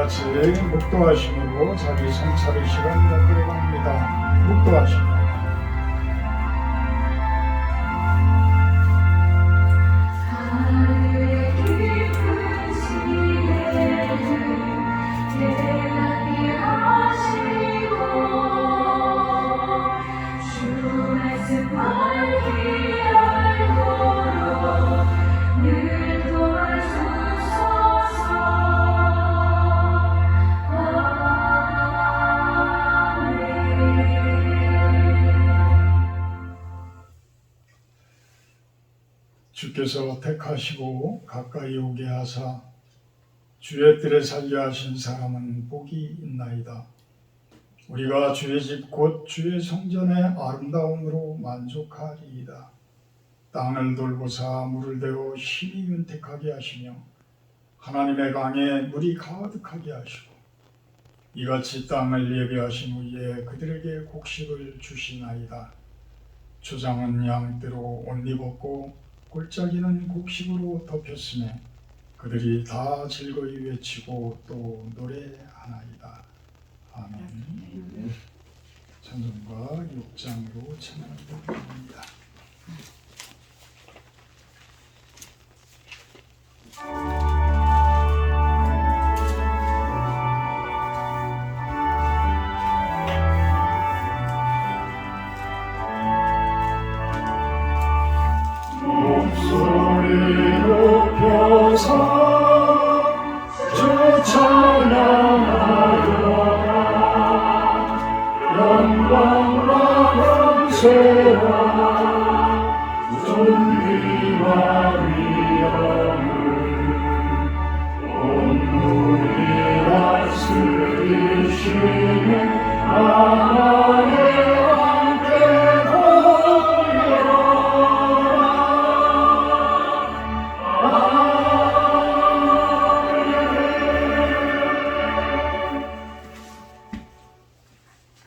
같이 묵도하심으로 자기 성찰의 시간 갖도록 합니다. 묵도하십니다. 주께서 택하시고 가까이 오게 하사 주의 뜰에 살게 하신 사람은 복이 있나이다. 우리가 주의 집 곧 주의 성전의 아름다움으로 만족하리이다. 땅을 돌보사 물을 대어 심히 윤택하게 하시며 하나님의 강에 물이 가득하게 하시고 이같이 땅을 예비하신 후에 그들에게 곡식을 주시나이다. 초장은 양떼로 옷 입었고 골짜기는 곡식으로 덮였으며 그들이 다 즐거이 외치고 또 노래하나이다. 아멘. 찬송가 6장으로 찬양하도록 합니다.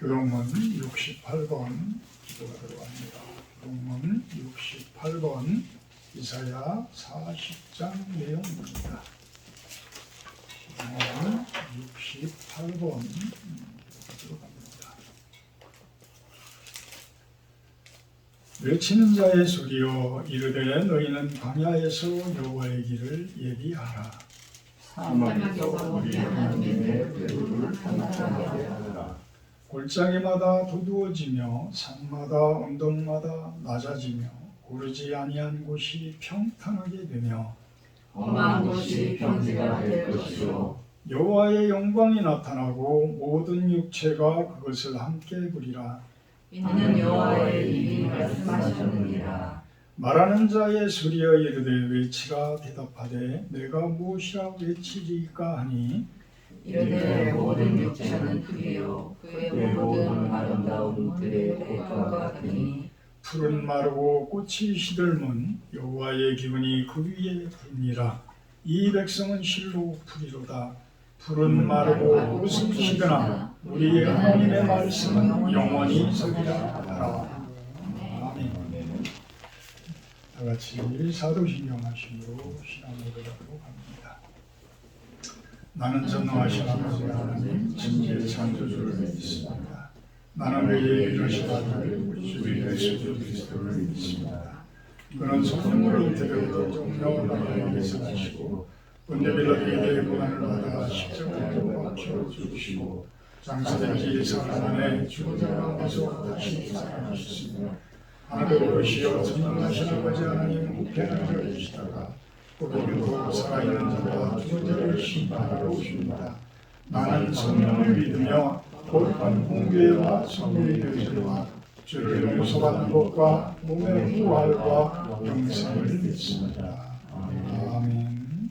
교동문 68번 기도가 들어갑니다. 교동문 68번 이사야 40장 내용입니다. 교동문 68번 기도가 들어갑니다. 외치는 자의 소리여 이르되 너희는 광야에서 여호와의 길을 예비하라. 사막에서 우리 하나님의 궤도를 탐나게 하라. 골짜기마다 두두어지며 산마다 언덕마다 낮아지며 고르지 아니한 곳이 평탄하게 되며 험한 곳이 평지가 될 것이요 여호와의 영광이 나타나고 모든 육체가 그것을 함께 보리라. 이는 여호와의 입이 말씀하셨느니라. 말하는 자의 소리여 이르되 외치라. 대답하되 내가 무엇이라 외치리까 하니 이르되 모든 육체는 풀이요 그의 모든 아름다운 들의 꽃과 같으니 풀은 마르고 꽃이 시들면 여호와의 기운이 그 위에 불니라. 이 백성은 실로 풀이로다. 풀은 마르고 꽃은 시드나 우리 하나님의 말씀은 영원히 서리라 하라. 아멘. 다 같이 사도신경 하심으로 신앙을 고백하도록 합니다. 나는 전능하신 아버지 하나님 진리의 창조주를 믿습니다. 나는 그의 유일하신 아들 우리 예수 그리스도를 믿습니다. 그는 성령으로 잉태되고 정령을 받아 계승하시고 본데 빌라도에게 고난을 받아 십자가에 못 박혀 죽으시고 장사된 지 4일 만에 죽은 자 가운데서 다시 살아나셨으며 하늘에 오르시어 전능하신 아버지 하나님 우편에 계시다가 오늘도 살아있는 자와 죽은 자를 심판하러 오십니다. 나는 성령을 믿으며 거룩한 공교회와 성령의 교제와 죄를 용서받는 것과 몸의 부활과 영생을 믿습니다. 아멘.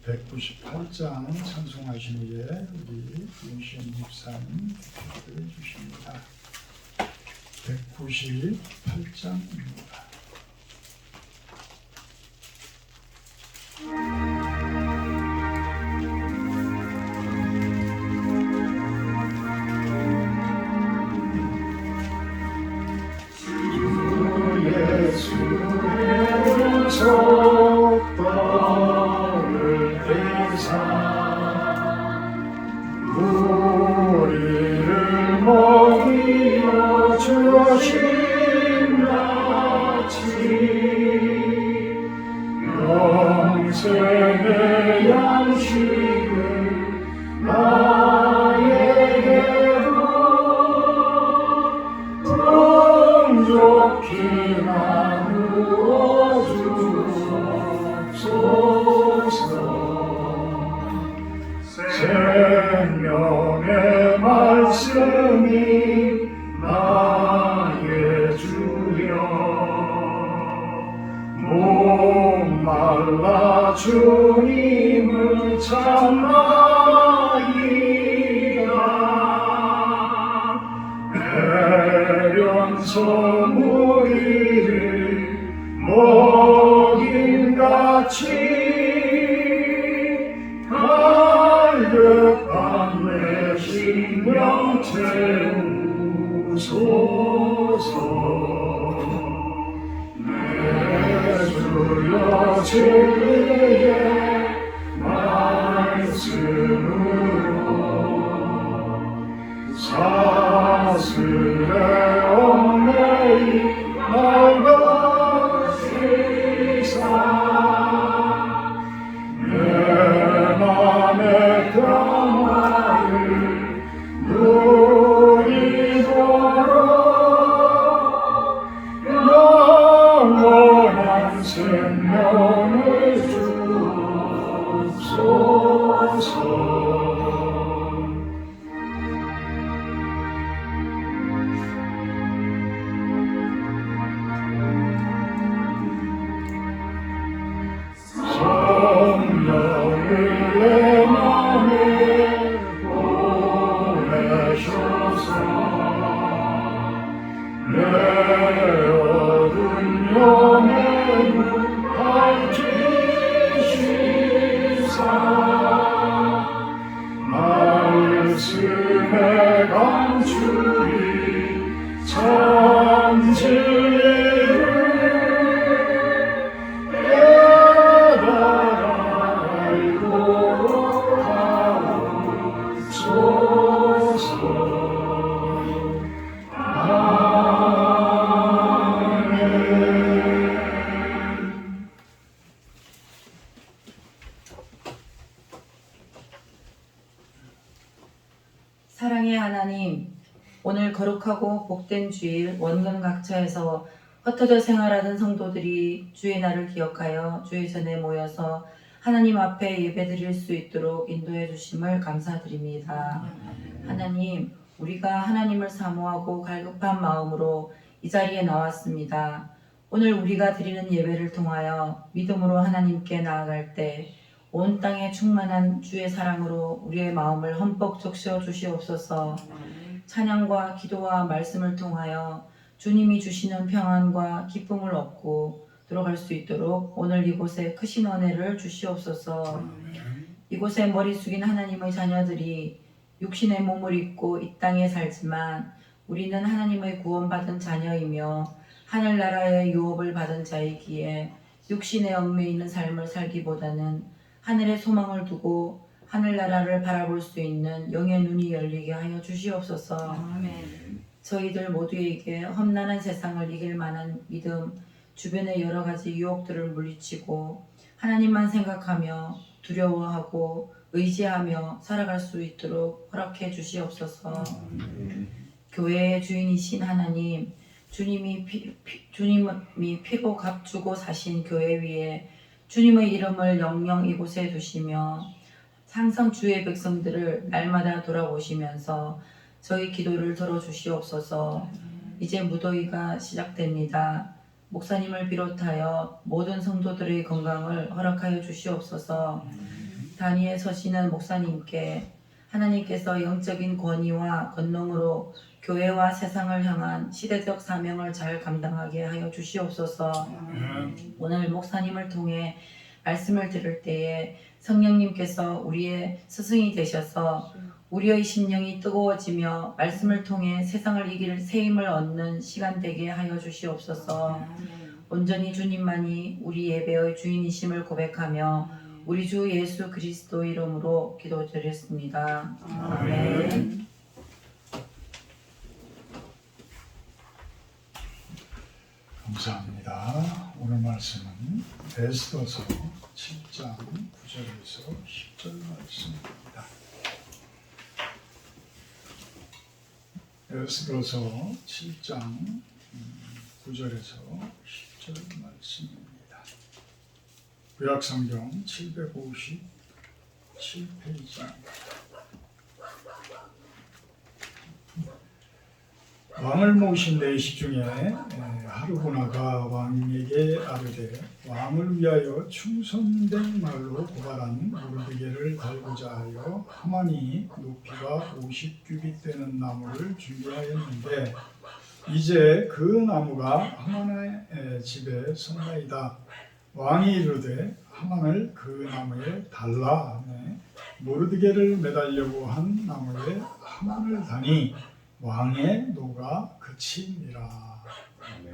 198장 찬송하신 후에 우리 윤시현 목사님 기도해 주십니다. 198장입니다. 예수의 속도를 대사 양식을 나에게도 풍족히 나누어 주옵소서. 생명의 말씀이 나의 주여 목말라 주님을 찾나이다. 배련소 무리를 먹인같이 갈급한 내 심령 채우소서. 내 주여 진리의 말씀으로 사슬의 얽매이 밝아지사 내 맘의 평화를 누리도록 영원한 생명을 주옵소서. 성령을 내 맘에 보내셔서 내 어두운 영의 눈 밝히시사 말씀에 감추리 참 진리를 깨달아 알도록 하옵소서. 사랑의 하나님, 오늘 거룩하고 복된 주일 원근 각처에서 흩어져 생활하던 성도들이 주의 날을 기억하여 주의 전에 모여서 하나님 앞에 예배드릴 수 있도록 인도해 주심을 감사드립니다. 하나님, 우리가 하나님을 사모하고 갈급한 마음으로 이 자리에 나왔습니다. 오늘 우리가 드리는 예배를 통하여 믿음으로 하나님께 나아갈 때 온 땅에 충만한 주의 사랑으로 우리의 마음을 흠뻑 적셔 주시옵소서. 찬양과 기도와 말씀을 통하여 주님이 주시는 평안과 기쁨을 얻고 들어갈 수 있도록 오늘 이곳에 크신 은혜를 주시옵소서. 이곳에 머리 숙인 하나님의 자녀들이 육신의 몸을 입고 이 땅에 살지만 우리는 하나님의 구원받은 자녀이며 하늘나라의 유업을 받은 자이기에 육신의 얽매여 있는 삶을 살기보다는 하늘의 소망을 두고 하늘나라를 바라볼 수 있는 영의 눈이 열리게 하여 주시옵소서. 아멘. 저희들 모두에게 험난한 세상을 이길 만한 믿음, 주변의 여러 가지 유혹들을 물리치고 하나님만 생각하며 두려워하고 의지하며 살아갈 수 있도록 허락해 주시옵소서. 교회의 주인이신 하나님, 주님이 피로 값주고 사신 교회 위에 주님의 이름을 영영 이곳에 두시며 항상 주의 백성들을 날마다 돌아보시면서 저희 기도를 들어주시옵소서. 이제 무더위가 시작됩니다. 목사님을 비롯하여 모든 성도들의 건강을 허락하여 주시옵소서. 단위에 서시는 목사님께 하나님께서 영적인 권위와 권능으로 교회와 세상을 향한 시대적 사명을 잘 감당하게 하여 주시옵소서. 오늘 목사님을 통해 말씀을 들을 때에 성령님께서 우리의 스승이 되셔서 우리의 심령이 뜨거워지며 말씀을 통해 세상을 이길 새 힘을 얻는 시간 되게 하여 주시옵소서. 온전히 주님만이 우리 예배의 주인이심을 고백하며 우리 주 예수 그리스도 이름으로 기도드렸습니다. 아멘. 감사합니다. 오늘 말씀은 에스더서 7장 9절에서 10절 말씀입니다. 에스더서 7장 9절에서 10절 말씀입니다. 구약성경 757페이지입니다. 왕을 모신 내시 중에 하르보나가 왕에게 아뢰되 왕을 위하여 충성된 말로 고발한 모르드게를 달고자 하여 하만이 높이가 50규빗 되는 나무를 준비하였는데 이제 그 나무가 하만의 집에 섰나이다. 왕이 이르되 하만을 그 나무에 달라 하매 모르드게를 매달려고 한 나무에 하만을 다니 왕의 노가 그치니라.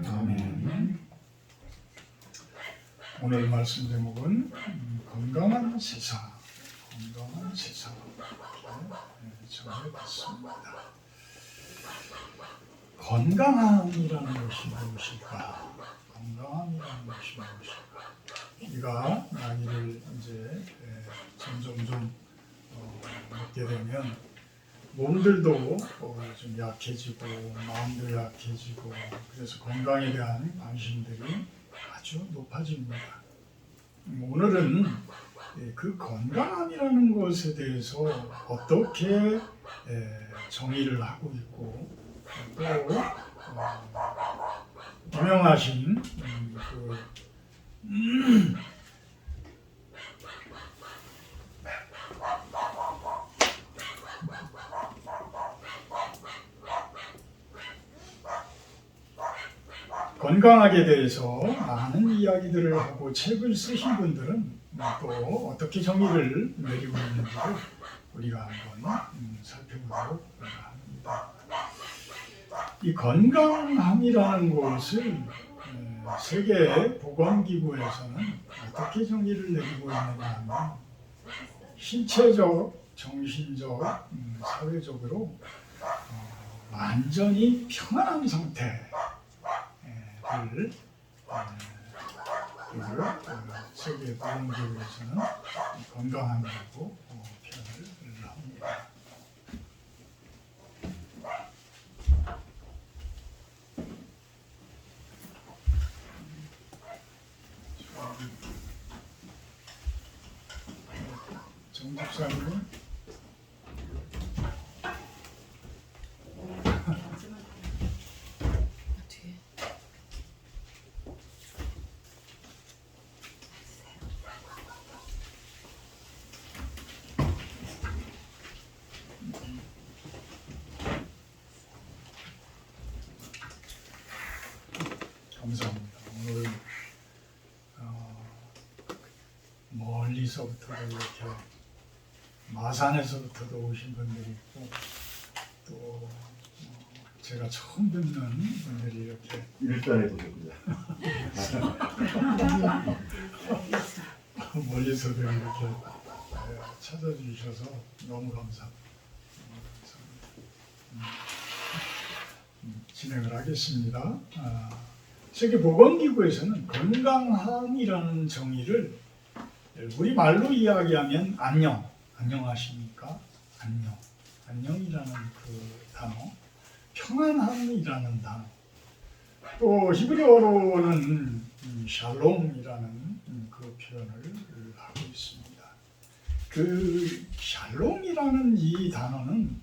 아멘. 오늘 말씀 제목은 건강한 세상, 건강한 세상 정해봤습니다. 건강함이라는 것이 무엇일까? 건강함이라는 것이 무엇일까? 우리가 나이를 이제 점점 먹게 되면 몸들도 좀 약해지고 마음도 약해지고 그래서 건강에 대한 관심들이 아주 높아집니다. 오늘은 그 건강함이라는 것에 대해서 어떻게 정의를 하고 있고 또 유명하신 건강하게 대해서 많은 이야기들을 하고 책을 쓰신 분들은 또 어떻게 정의를 내리고 있는지를 우리가 한번 살펴보도록 합니다. 이 건강함이라는 것을 세계보건기구에서는 어떻게 정의를 내리고 있느냐 하면 신체적, 정신적, 사회적으로 완전히 평안한 상태 세계 보건기구에서는 건강함이라고 표현을 합니다. 정 집사님. 감사합니다. 오늘 멀리서부터 이렇게 마산에서부터도 오신 분들이 있고 또 제가 처음 듣는 분들이 이렇게 일단에도 오셨군요. 멀리서도 이렇게 찾아주셔서 너무 감사합니다. 진행을 하겠습니다. 세계보건기구에서는 건강함이라는 정의를 우리 말로 이야기하면 안녕하십니까? 안녕이라는 그 단어, 평안함이라는 단어, 또 히브리어로는 샬롬이라는 그 표현을 하고 있습니다. 그 샬롬이라는 이 단어는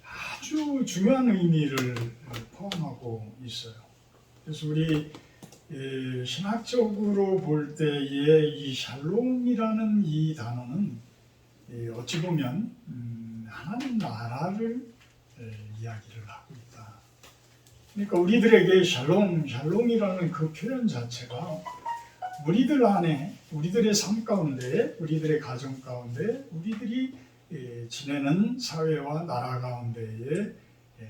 아주 중요한 의미를 포함하고 있어요. 그래서 우리 신학적으로 볼 때에 이 샬롬이라는 이 단어는 어찌 보면 하나님 나라를 이야기를 하고 있다. 그러니까 우리들에게 샬롬이라는 그 표현 자체가 우리들 안에, 우리들의 삶 가운데, 우리들의 가정 가운데, 우리들이 지내는 사회와 나라 가운데에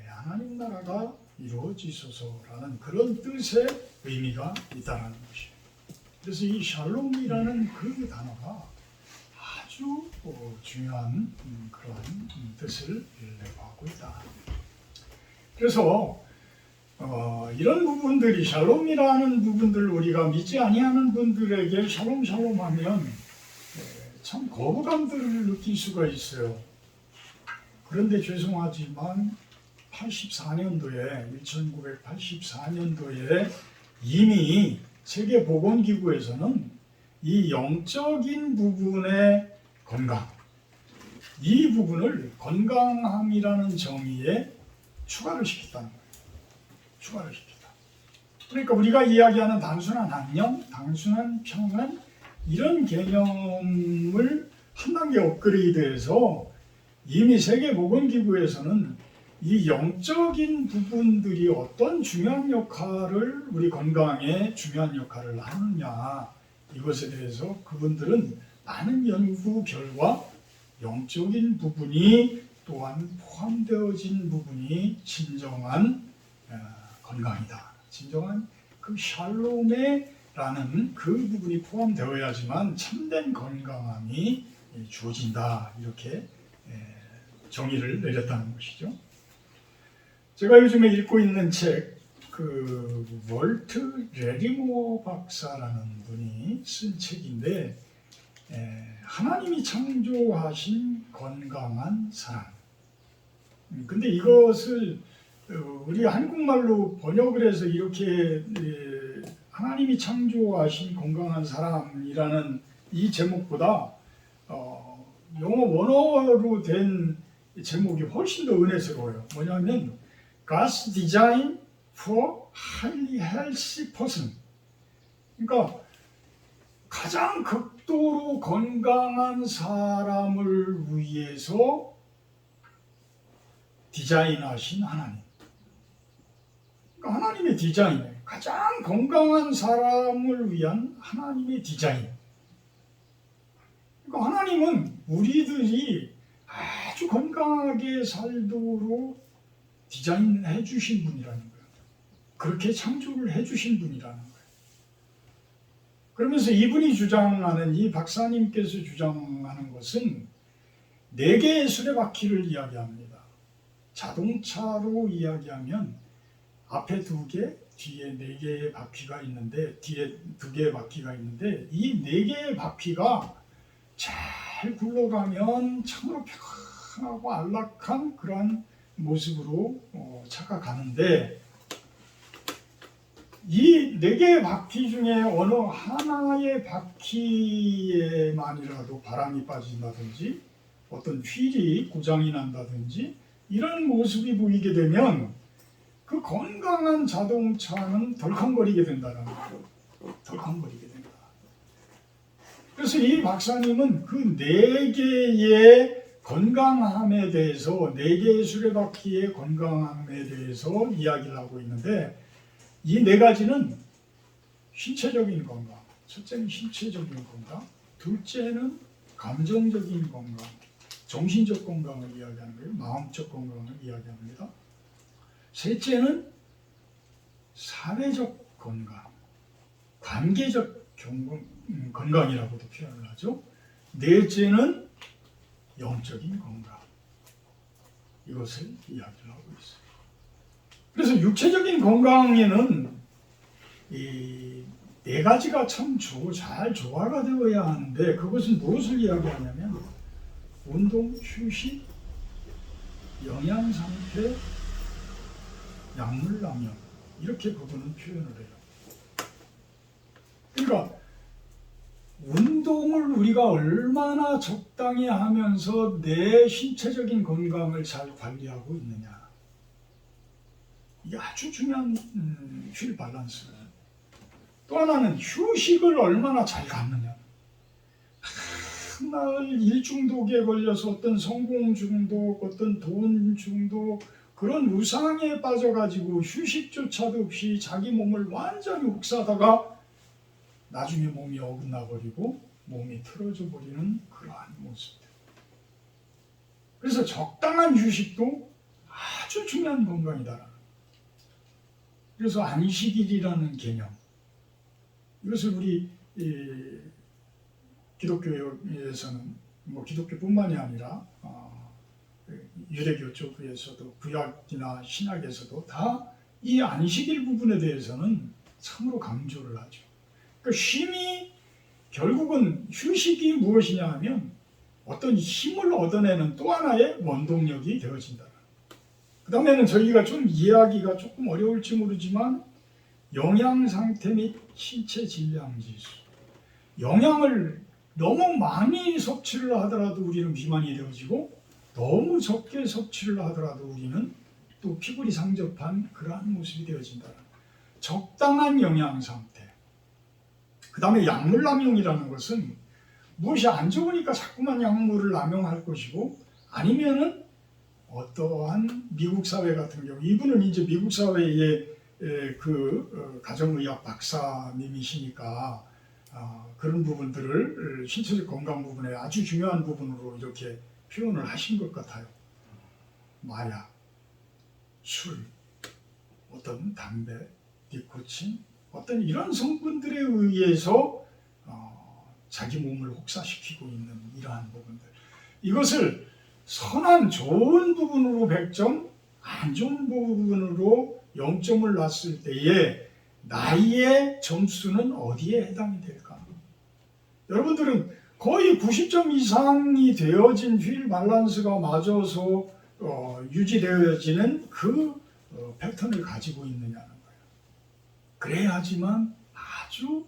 하나님 나라가 이루어지소서라는 그런 뜻의 의미가 있다는 것이에요. 그래서 이 샬롬이라는 그 단어가 아주 중요한 그런 뜻을 내포하고 있다. 그래서 이런 부분들이 샬롬이라는 부분들 우리가 믿지 아니하는 분들에게 샬롬 샬롬 하면 참 거부감들을 느낄 수가 있어요. 그런데 죄송하지만 1984년도에 이미 세계보건기구에서는 이 영적인 부분의 건강, 이 부분을 건강함이라는 정의에 추가를 시켰다는 거예요. 추가를 시켰다. 그러니까 우리가 이야기하는 단순한 안녕, 단순한 평안 이런 개념을 한 단계 업그레이드해서 이미 세계보건기구에서는 이 영적인 부분들이 어떤 중요한 역할을 우리 건강에 중요한 역할을 하느냐 이것에 대해서 그분들은 많은 연구 결과 영적인 부분이 또한 포함되어진 부분이 진정한 건강이다. 진정한 그 샬롬에라는 그 부분이 포함되어야지만 참된 건강함이 주어진다. 이렇게 정의를 내렸다는 것이죠. 제가 요즘에 읽고 있는 책, 그 월트 레리모 박사라는 분이 쓴 책인데 하나님이 창조하신 건강한 사람. 근데 이것을 우리 한국말로 번역을 해서 이렇게 하나님이 창조하신 건강한 사람이라는 이 제목보다 영어 원어로 된 제목이 훨씬 더 은혜스러워요. 뭐냐면 God's Design for Highly Healthy Person. 그러니까 가장 극도로 건강한 사람을 위해서 디자인하신 하나님. 그러니까 하나님의 디자인이에요. 가장 건강한 사람을 위한 하나님의 디자인. 그러니까 하나님은 우리들이 아주 건강하게 살도록 디자인해 주신 분이라는 거예요. 그렇게 창조를 해 주신 분이라는 거예요. 그러면서 이분이 주장하는, 이 박사님께서 주장하는 것은 4개의 수레바퀴를 이야기합니다. 자동차로 이야기하면 앞에 2개, 뒤에 4개의 바퀴가 있는데, 뒤에 2개의 바퀴가 있는데, 이 4개의 바퀴가 잘 굴러가면 참으로 평안하고 안락한 그러한 모습으로 차가 가는데, 이 4개의 바퀴 중에 어느 하나의 바퀴에만이라도 바람이 빠진다든지 어떤 휠이 고장이 난다든지 이런 모습이 보이게 되면 그 건강한 자동차는 덜컹거리게 된다는 거예요. 덜컹거리게 된다. 그래서 이 박사님은 그 4개의 건강함에 대해서, 4개의 수레바퀴의 건강함에 대해서 이야기를 하고 있는데, 이 4가지는 신체적인 건강, 첫째는 신체적인 건강, 둘째는 감정적인 건강, 정신적 건강을 이야기하는 거예요. 마음적 건강을 이야기합니다. 셋째는 사회적 건강, 관계적 건강이라고도 표현을 하죠. 넷째는 영적인 건강. 이것을 이야기를 하고 있어요. 그래서 육체적인 건강에는 이 4가지가 참 잘 조화가 되어야 하는데, 그것은 무엇을 이야기하냐면 운동, 휴식, 영양 상태, 약물 남용, 이렇게 그분은 표현을 해요. 그러니까 운동을 우리가 얼마나 적당히 하면서 내 신체적인 건강을 잘 관리하고 있느냐, 이게 아주 중요한 휠 밸런스. 또 하나는 휴식을 얼마나 잘 갖느냐. 한날 일 중독에 걸려서 어떤 성공 중독, 어떤 돈 중독, 그런 우상에 빠져가지고 휴식조차도 없이 자기 몸을 완전히 혹사하다가 나중에 몸이 어긋나버리고 몸이 틀어져 버리는 그러한 모습들. 그래서 적당한 휴식도 아주 중요한 건강이다. 그래서 안식일이라는 개념, 이것을 우리 기독교에서는 뭐 기독교뿐만이 아니라 유대교 쪽에서도 구약이나 신약에서도 다 이 안식일 부분에 대해서는 참으로 강조를 하죠. 그러니까 쉼이 결국은 휴식이 무엇이냐 하면 어떤 힘을 얻어내는 또 하나의 원동력이 되어진다. 그 다음에는 저희가 좀 이해하기가 조금 어려울지 모르지만 영양 상태 및 신체 질량 지수. 영양을 너무 많이 섭취를 하더라도 우리는 비만이 되어지고 너무 적게 섭취를 하더라도 우리는 또 피골이 상접한 그러한 모습이 되어진다. 적당한 영양 상태. 그 다음에 약물 남용이라는 것은 무엇이 안 좋으니까 자꾸만 약물을 남용할 것이고 아니면은 어떠한 미국 사회 같은 경우 이분은 이제 미국 사회의 가정의학 박사님이시니까 그런 부분들을 신체적 건강 부분에 아주 중요한 부분으로 이렇게 표현을 하신 것 같아요. 마약, 술, 어떤 담배, 니코틴, 어떤 이런 성분들에 의해서 자기 몸을 혹사시키고 있는 이러한 부분들. 이것을 선한 좋은 부분으로 100점, 안 좋은 부분으로 0점을 놨을 때에 나의 점수는 어디에 해당이 될까? 여러분들은 거의 90점 이상이 되어진 휠 밸런스가 맞아서 유지되어지는 그 패턴을 가지고 있느냐는 거예요. 그래야지만 아주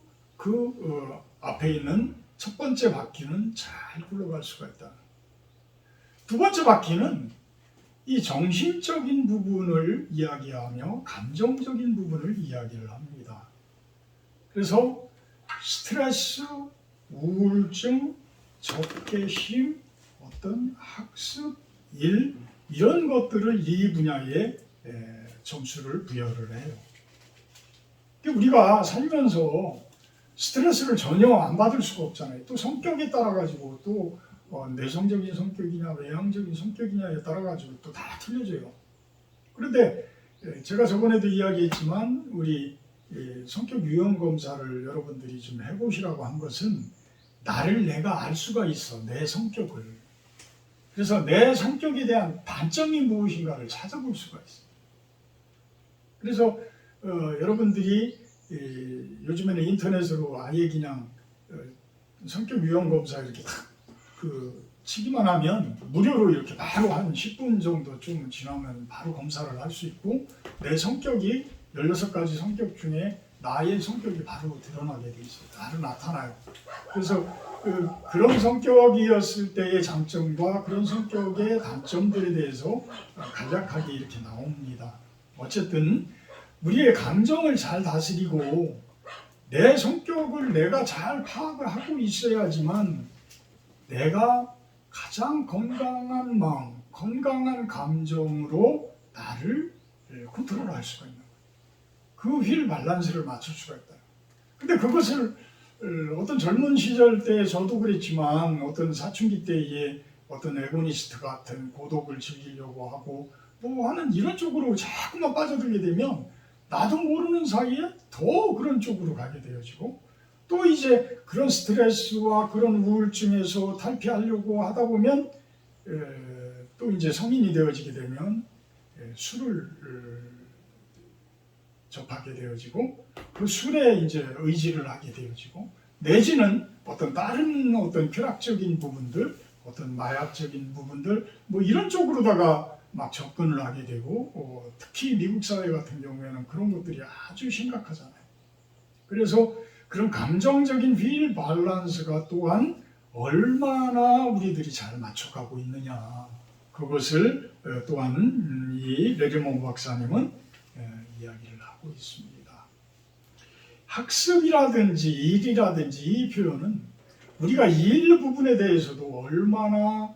앞에 있는 첫 번째 바퀴는 잘 굴러갈 수가 있다. 두 번째 바퀴는 이 정신적인 부분을 이야기하며 감정적인 부분을 이야기를 합니다. 그래서 스트레스, 우울증, 적개심, 어떤 학습, 일 이런 것들을 이 분야에 점수를 부여를 해요. 우리가 살면서 스트레스를 전혀 안 받을 수가 없잖아요. 또 성격에 따라 가지고 또 내성적인 성격이냐 외향적인 성격이냐에 따라 가지고 또 다 틀려져요. 그런데 제가 저번에도 이야기했지만 우리 성격 유형 검사를 여러분들이 좀 해보시라고 한 것은 나를 내가 알 수가 있어. 내 성격을. 그래서 내 성격에 대한 단점이 무엇인가를 찾아볼 수가 있어요. 그래서 여러분들이 요즘에는 인터넷으로 아예 그냥 성격 유형 검사 이렇게 딱 치기만 하면 무료로 이렇게 바로 한 10분 정도 좀 지나면 바로 검사를 할 수 있고 내 성격이 16가지 성격 중에 나의 성격이 바로 드러나게 돼 있어요. 바로 나타나요. 그래서 그런 성격이었을 때의 장점과 그런 성격의 단점들에 대해서 간략하게 이렇게 나옵니다. 어쨌든 우리의 감정을 잘 다스리고 내 성격을 내가 잘 파악을 하고 있어야지만 내가 가장 건강한 마음, 건강한 감정으로 나를 컨트롤할 수가 있는 거예요. 그 휠 밸런스를 맞출 수가 있다. 근데 그것을 어떤 젊은 시절 때 저도 그랬지만 어떤 사춘기 때에 어떤 에고니스트 같은 고독을 즐기려고 하고 뭐 하는 이런 쪽으로 자꾸만 빠져들게 되면 나도 모르는 사이에 더 그런 쪽으로 가게 되어지고 또 이제 그런 스트레스와 그런 우울증에서 탈피하려고 하다 보면 또 이제 성인이 되어지게 되면 술을 접하게 되어지고 그 술에 이제 의지를 하게 되어지고 내지는 어떤 다른 어떤 쾌락적인 부분들, 어떤 마약적인 부분들 뭐 이런 쪽으로다가 막 접근을 하게 되고 특히 미국 사회 같은 경우에는 그런 것들이 아주 심각하잖아요. 그래서 그런 감정적인 휠 밸런스가 또한 얼마나 우리들이 잘 맞춰가고 있느냐 그것을 또한 이 레르몬 박사님은 이야기를 하고 있습니다. 학습이라든지 일이라든지 이 표현은 우리가 일 부분에 대해서도 얼마나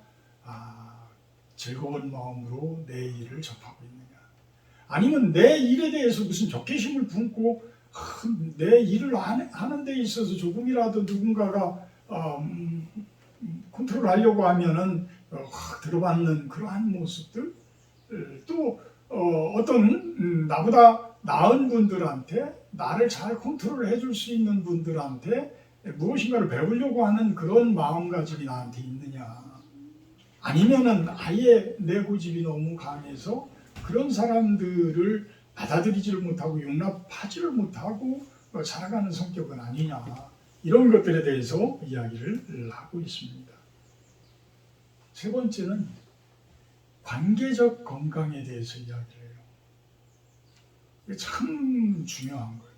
즐거운 마음으로 내 일을 접하고 있느냐 아니면 내 일에 대해서 무슨 적개심을 품고 내 일을 하는 데 있어서 조금이라도 누군가가 컨트롤하려고 하면은 확 들어받는 그러한 모습들 또 어떤 나보다 나은 분들한테 나를 잘 컨트롤해 줄 수 있는 분들한테 무엇인가를 배우려고 하는 그런 마음가짐이 나한테 있느냐 아니면은 아예 내 고집이 너무 강해서 그런 사람들을 받아들이지를 못하고 용납하지를 못하고 살아가는 성격은 아니냐, 이런 것들에 대해서 이야기를 하고 있습니다. 세 번째는 관계적 건강에 대해서 이야기를 해요. 이게 참 중요한 거예요.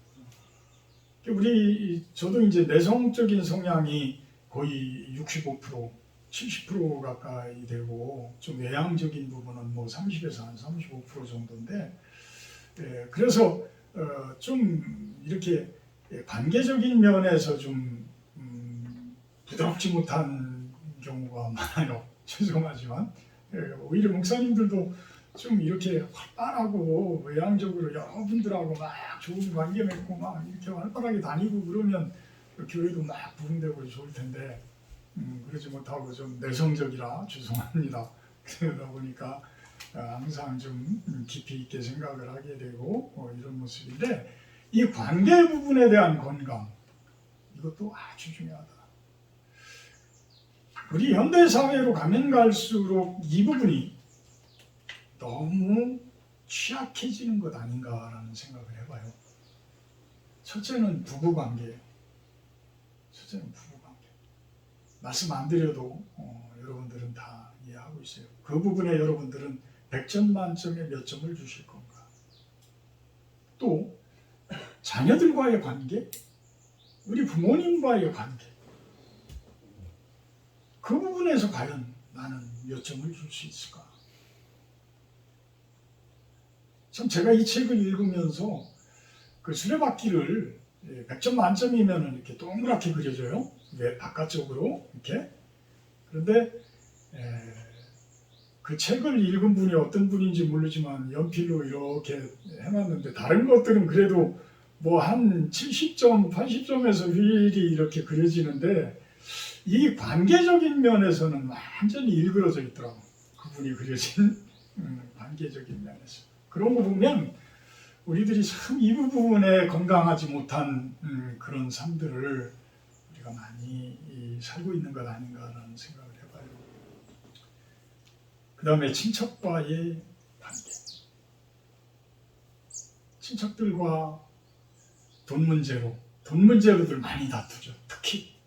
저도 이제 내성적인 성향이 거의 65%, 70% 가까이 되고, 좀 외향적인 부분은 뭐 30에서 한 35% 정도인데, 그래서 좀 이렇게 관계적인 면에서 좀 부드럽지 못한 경우가 많아요. 죄송하지만 오히려 목사님들도 좀 이렇게 활발하고 외향적으로 여러분들하고 막 좋은 관계 맺고 막 이렇게 활발하게 다니고 그러면 교회도 막 부흥되고 좋을 텐데, 그러지 못하고 좀 내성적이라 죄송합니다. 그러다 보니까 항상 좀 깊이 있게 생각을 하게 되고 이런 모습인데, 이 관계 부분에 대한 건강, 이것도 아주 중요하다. 우리 현대 사회로 가면 갈수록 이 부분이 너무 취약해지는 것 아닌가라는 생각을 해봐요. 첫째는 부부관계예요. 첫째는 부부관계. 말씀 안 드려도 여러분들은 다 이해하고 있어요. 그 부분에 여러분들은 100점 만점에 몇 점을 주실 건가? 또 자녀들과의 관계, 우리 부모님과의 관계, 그 부분에서 과연 나는 몇 점을 줄 수 있을까? 참 제가 이 책을 읽으면서 그 수레바퀴를 100점 만점이면 이렇게 동그랗게 그려져요. 왜 바깥쪽으로 이렇게. 그런데 그 책을 읽은 분이 어떤 분인지 모르지만 연필로 이렇게 해놨는데, 다른 것들은 그래도 뭐 한 70점, 80점에서 휠이 이렇게 그려지는데, 이 관계적인 면에서는 완전히 일그러져 있더라고. 그분이 그려진 관계적인 면에서. 그런 거 보면 우리들이 참 이 부분에 건강하지 못한 그런 삶들을 우리가 많이 살고 있는 것 아닌가라는 생각을 해봐요. 그 다음에 친척과의 관계. 친척들과 돈 문제로들 많이 다투죠. 특히.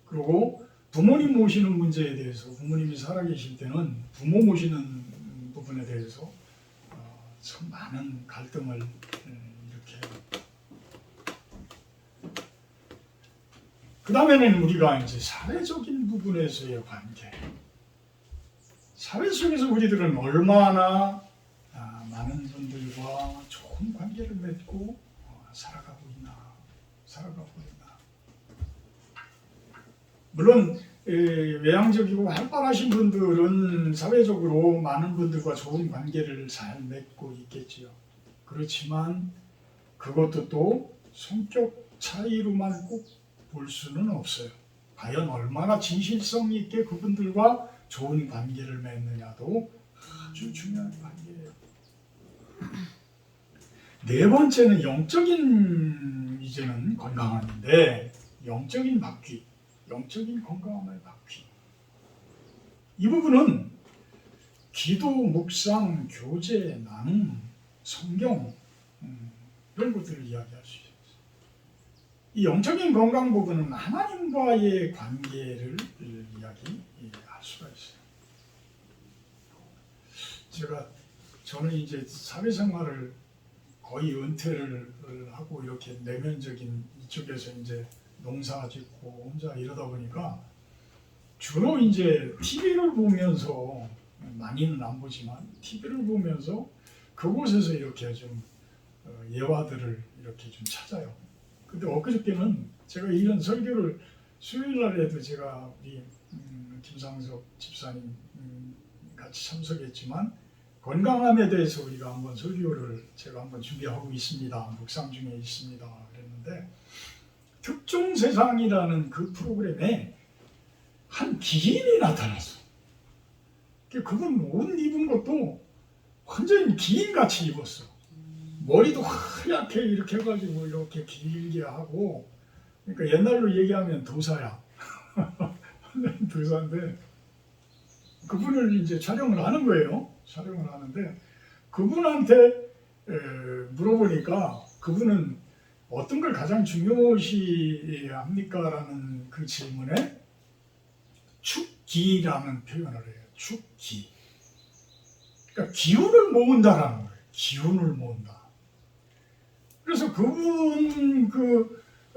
그리고 부모님 모시는 문제에 대해서, 부모님이 살아계실 때는 부모 모시는 부분에 대해서 참 많은 갈등을 이렇게. 그 다음에는 우리가 이제 사회적인 부분에서의 관계. 사회 속에서 우리들은 얼마나 많은 분들과 좋은 관계를 맺고 살아가고 있나. 물론 외향적이고 활발하신 분들은 사회적으로 많은 분들과 좋은 관계를 잘 맺고 있겠지요. 그렇지만 그것도 또 성격 차이로만 꼭 볼 수는 없어요. 과연 얼마나 진실성 있게 그분들과 좋은 관계를 맺느냐도 아주 중요한 관계예요. 네 번째는 영적인 이제는 건강함인데, 영적인 바퀴, 영적인 건강함의 바퀴. 이 부분은 기도, 묵상, 교제, 나눔, 성경, 이런 것들을 이야기할 수 있어요. 이 영적인 건강 부분은 하나님과의 관계를 이야기할 수가 있어요. 저는 이제 사회생활을 거의 은퇴를 하고 이렇게 내면적인 이쪽에서 이제 농사 짓고 혼자 이러다 보니까 주로 이제 TV를 보면서, 많이는 안 보지만 TV를 보면서 그곳에서 이렇게 좀 예화들을 이렇게 좀 찾아요. 근데 엊그저께는 제가 이런 설교를 수요일 날에도 제가 우리 김상석 집사님 같이 참석했지만, 건강함에 대해서 우리가 한번 설교를 제가 한번 준비하고 있습니다. 묵상 중에 있습니다. 그랬는데, 특종세상이라는 그 프로그램에 한 기인이 나타났어. 그분 옷 입은 것도 완전히 기인같이 입었어. 머리도 하얗게 이렇게 해가지고 이렇게 길게 하고, 그러니까 옛날로 얘기하면 도사야. 도사인데, 그분을 이제 촬영을 하는 거예요. 촬영을 하는데, 그분한테 물어보니까 그분은 어떤 걸 가장 중요시 합니까? 라는 그 질문에 축기라는 표현을 해요. 축기. 그러니까 기운을 모은다라는 거예요. 기운을 모은다. 그래서 그분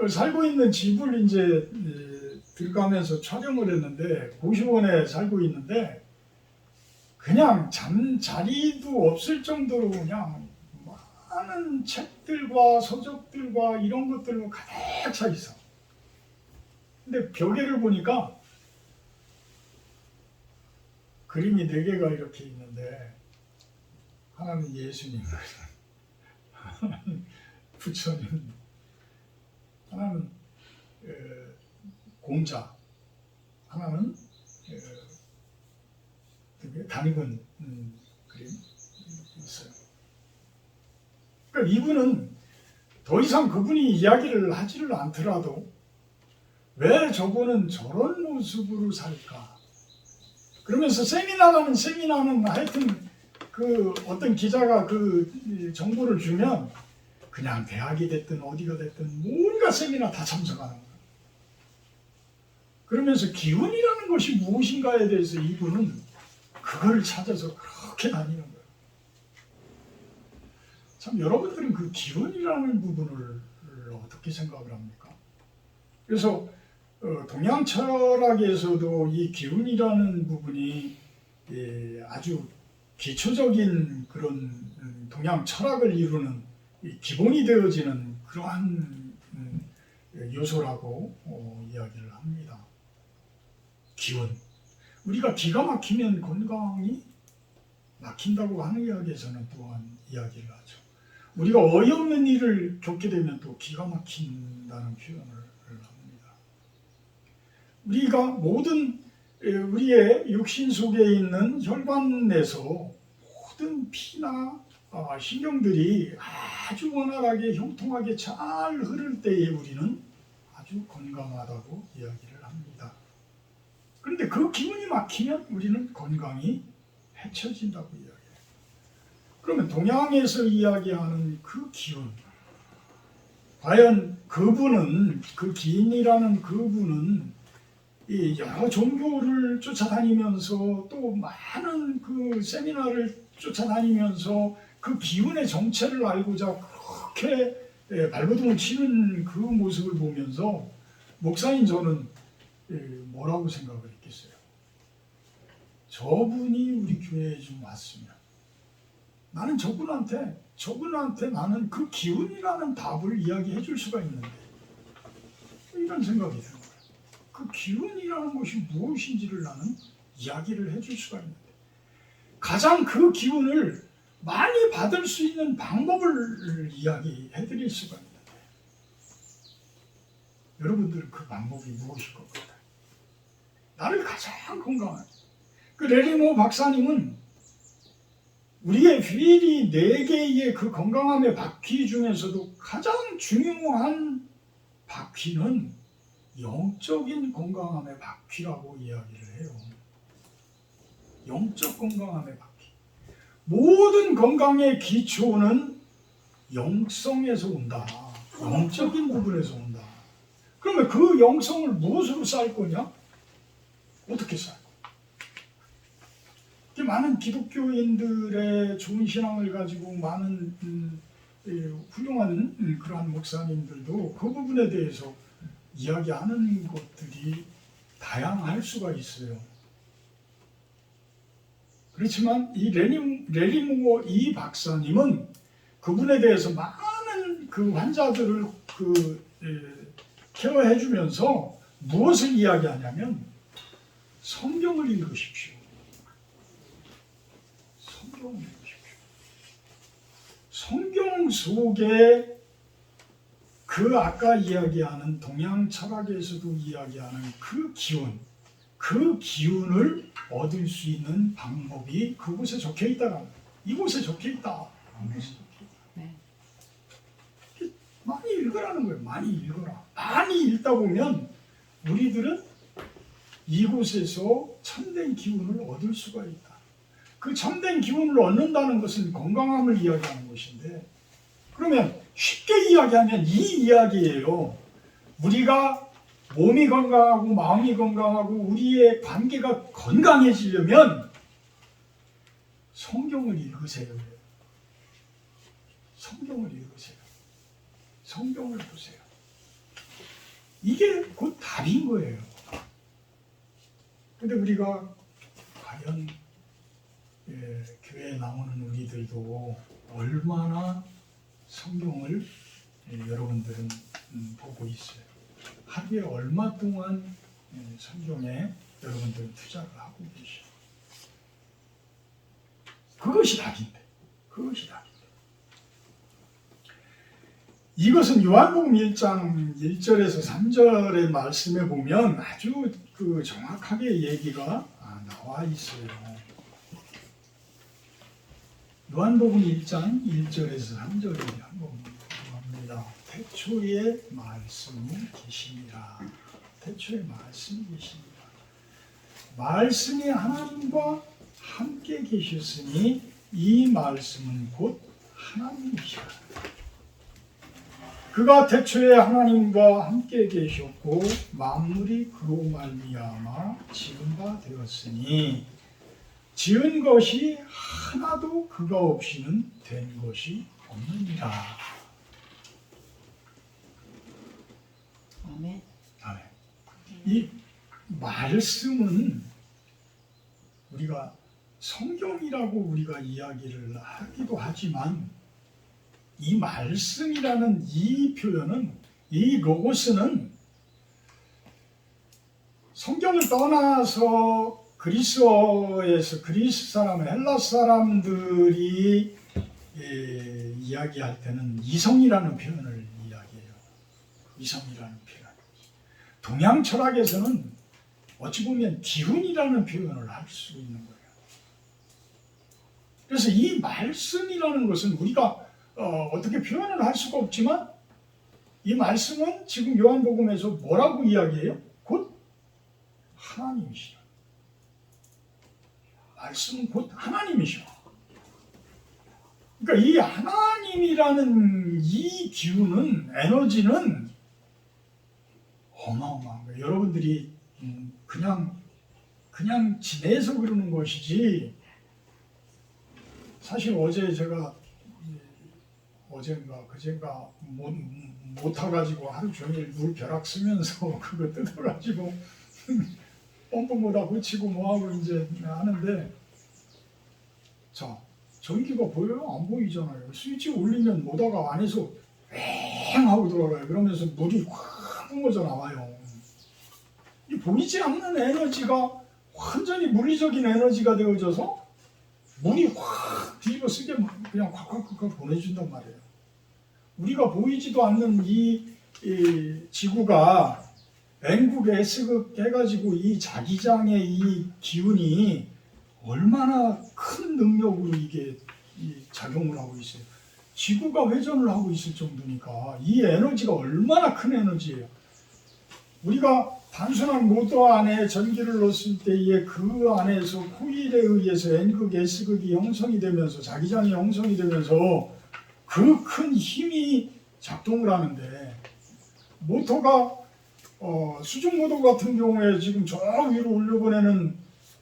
살고 있는 집을 이제 들어가면서 촬영을 했는데 고시원에 살고 있는데 그냥 잠자리도 없을 정도로 그냥 많은 책들과 서적들과 이런 것들로 가득 차 있어. 근데 벽에를 보니까 그림이 4개가 이렇게 있는데 하나는 예수님, 하나는 부처님, 하나는 공자, 하나는 되게 단익은 그림 있어요. 그러니까 이분은 더 이상 그분이 이야기를 하지를 않더라도 왜 저분은 저런 모습으로 살까? 그러면서 세미나는 하여튼 그 어떤 기자가 그 정보를 주면 그냥 대학이 됐든 어디가 됐든 뭔가 세미나 다 참석하는 거예요. 그러면서 기운이라는 것이 무엇인가에 대해서 이분은 그거를 찾아서 그렇게 다니는 거예요. 참 여러분들은 그 기운이라는 부분을 어떻게 생각을 합니까? 그래서 동양 철학에서도 이 기운이라는 부분이 아주 기초적인 그런 동양 철학을 이루는 기본이 되어지는 그러한 요소라고 이야기를 합니다. 기운. 우리가 기가 막히면 건강이 막힌다고 하는 이야기에서는 또한 이야기를 하죠. 우리가 어이없는 일을 겪게 되면 또 기가 막힌다는 표현을 합니다. 우리가 모든 우리의 육신 속에 있는 혈관에서 모든 피나 신경들이 아주 원활하게 형통하게 잘 흐를 때에 우리는 아주 건강하다고 이야기를 합니다. 그런데 그 기운이 막히면 우리는 건강이 해쳐진다고 이야기해요. 그러면 동양에서 이야기하는 그 기운, 과연 그분은, 그 기인이라는 그분은 이 여러 종교를 쫓아다니면서 또 많은 그 세미나를 쫓아다니면서 그 기운의 정체를 알고자 그렇게 발버둥을 치는 그 모습을 보면서 목사인 저는 뭐라고 생각을 했겠어요? 저분이 우리 교회에 좀 왔으면 나는 저분한테 나는 그 기운이라는 답을 이야기해 줄 수가 있는데 이런 생각이 드는 거예요. 그 기운이라는 것이 무엇인지를 나는 이야기를 해줄 수가 있는데 가장 그 기운을 많이 받을 수 있는 방법을 이야기해 드릴 수가 있는데 여러분들은 그 방법이 무엇일 것 같아요? 나를 가장 건강한 그 레리모 박사님은 우리의 휠이 4개의 그 건강함의 바퀴 중에서도 가장 중요한 바퀴는 영적인 건강함의 바퀴라고 이야기를 해요. 영적 건강함의 바퀴. 모든 건강의 기초는 영성에서 온다. 영적인 부분에서 온다. 그러면 그 영성을 무엇으로 쌓을 거냐? 어떻게 쌓을 거냐? 많은 기독교인들의 좋은 신앙을 가지고 많은 훌륭한 그러한 목사님들도 그 부분에 대해서 이야기하는 것들이 다양할 수가 있어요. 그렇지만 이 레리모 이 박사님은 그분에 대해서 많은 그 환자들을 케어해주면서 무엇을 이야기하냐면 성경을 읽으십시오. 성경을 읽으십시오. 성경 속에 그 아까 이야기하는 동양 철학에서도 이야기하는 그 기운을 얻을 수 있는 방법이 그곳에 적혀 있다가 이곳에 적혀 있다. 네. 많이 읽으라는 거예요. 많이 읽어라. 많이 읽다 보면 우리들은 이곳에서 참된 기운을 얻을 수가 있다. 그 참된 기운을 얻는다는 것은 건강함을 이야기하는 것인데, 그러면 쉽게 이야기하면 이 이야기예요. 우리가 몸이 건강하고 마음이 건강하고 우리의 관계가 건강해지려면 성경을 읽으세요. 성경을 읽으세요. 성경을 보세요. 이게 곧 답인 거예요. 근데 우리가 과연 교회에 나오는 우리들도 얼마나 성경을 여러분들은 보고 있어요. 하루에 얼마 동안 성경에 여러분들은 투자를 하고 계셔요. 그것이 답인데. 그것이 답인데. 이것은 요한복음 1장 1절에서 3절의 말씀에 보면 아주 그 정확하게 얘기가 나와 있어요. 요한복음 1장 1절에서 3절을 한번 보합니다. 태초에 말씀이 계시니라. 태초에 말씀이 계시니라. 말씀이 하나님과 함께 계셨으니 이 말씀은 곧 하나님이시라. 그가 태초에 하나님과 함께 계셨고 만물이 그로 말미암아 지은 바 되었으니 지은 것이 하나도 그가 없이는 된 것이 없느니라. 아멘. 아멘. 이 말씀은 우리가 성경이라고 우리가 이야기를 하기도 하지만 이 말씀이라는 이 표현은, 이 로고스는 성경을 떠나서 그리스어에서 그리스 사람, 헬라 사람들이 이야기할 때는 이성이라는 표현을 이야기해요. 이성이라는 표현. 동양 철학에서는 어찌 보면 기운이라는 표현을 할 수 있는 거예요. 그래서 이 말씀이라는 것은 우리가 어떻게 표현을 할 수가 없지만 이 말씀은 지금 요한복음에서 뭐라고 이야기해요? 곧 하나님이시죠. 말씀은 곧 하나님이시죠. 그러니까 이 하나님이라는 이 기운은, 에너지는 어마어마한 거예요. 여러분들이 그냥 지내서 그러는 것이지, 사실 어제 제가 어젠가 그젠가 못 타가지고 하루 종일 물 벼락 쓰면서 그거 뜯어가지고 펌프보다 붙이고 뭐하고 이제 하는데, 자, 전기가 보여요? 안 보이잖아요. 스위치 올리면 모터가 안에서 엥 하고 돌아가요. 그러면서 물이 확 뿜어져 나와요. 이 보이지 않는 에너지가 완전히 물리적인 에너지가 되어져서 물이 확 뒤집어 쓰게 그냥 콱콱콱 보내준단 말이에요. 우리가 보이지도 않는 이 지구가 N극 S극 해가지고 이 자기장의 이 기운이 얼마나 큰 능력으로 이게 작용을 하고 있어요. 지구가 회전을 하고 있을 정도니까 이 에너지가 얼마나 큰 에너지예요. 우리가 단순한 모터 안에 전기를 넣었을 때에 그 안에서 코일에 의해서 N극, S극이 형성이 되면서 자기장이 형성이 되면서 그 큰 힘이 작동을 하는데, 모터가 수중 모터 같은 경우에 지금 저 위로 올려보내는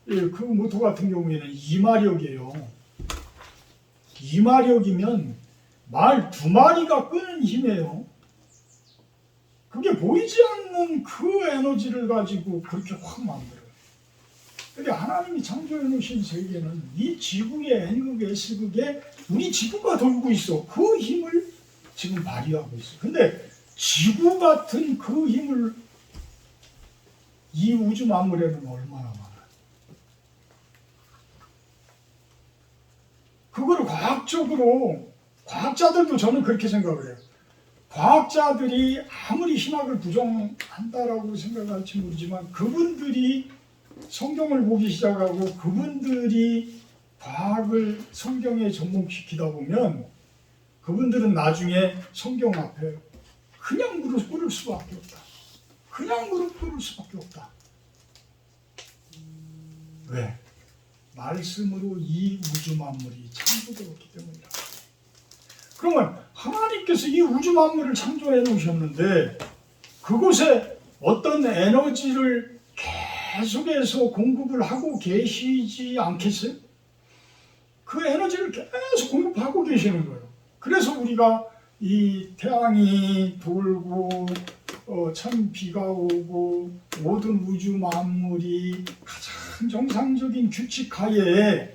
그 모터 같은 경우에는 2마력이에요. 2마력이면 말 2마리가 끄는 힘이에요. 그게 보이지 않는 그 에너지를 가지고 그렇게 확 만들어요. 근데 하나님이 창조해 놓으신 세계는 이 지구의 N극, S극에 우리 지구가 돌고 있어. 그 힘을 지금 발휘하고 있어. 근데 지구 같은 그 힘을 이 우주 만물에는 얼마나 많아. 그거를 과학적으로, 과학자들도 저는 그렇게 생각을 해요. 과학자들이 아무리 신학을 부정한다라고 생각할지 모르지만 그분들이 성경을 보기 시작하고 그분들이 과학을 성경에 접목시키다 보면 그분들은 나중에 성경 앞에 그냥 무릎 꿇을 수밖에 없다. 그냥 무릎 꿇을 수밖에 없다. 왜? 말씀으로 이 우주 만물이 창조되었기 때문이다. 그러면 하나님께서 이 우주 만물을 창조해 놓으셨는데 그곳에 어떤 에너지를 계속해서 공급을 하고 계시지 않겠어요? 그 에너지를 계속 공급하고 계시는 거예요. 그래서 우리가 이 태양이 돌고 참 비가 오고 모든 우주 만물이 가장 정상적인 규칙 하에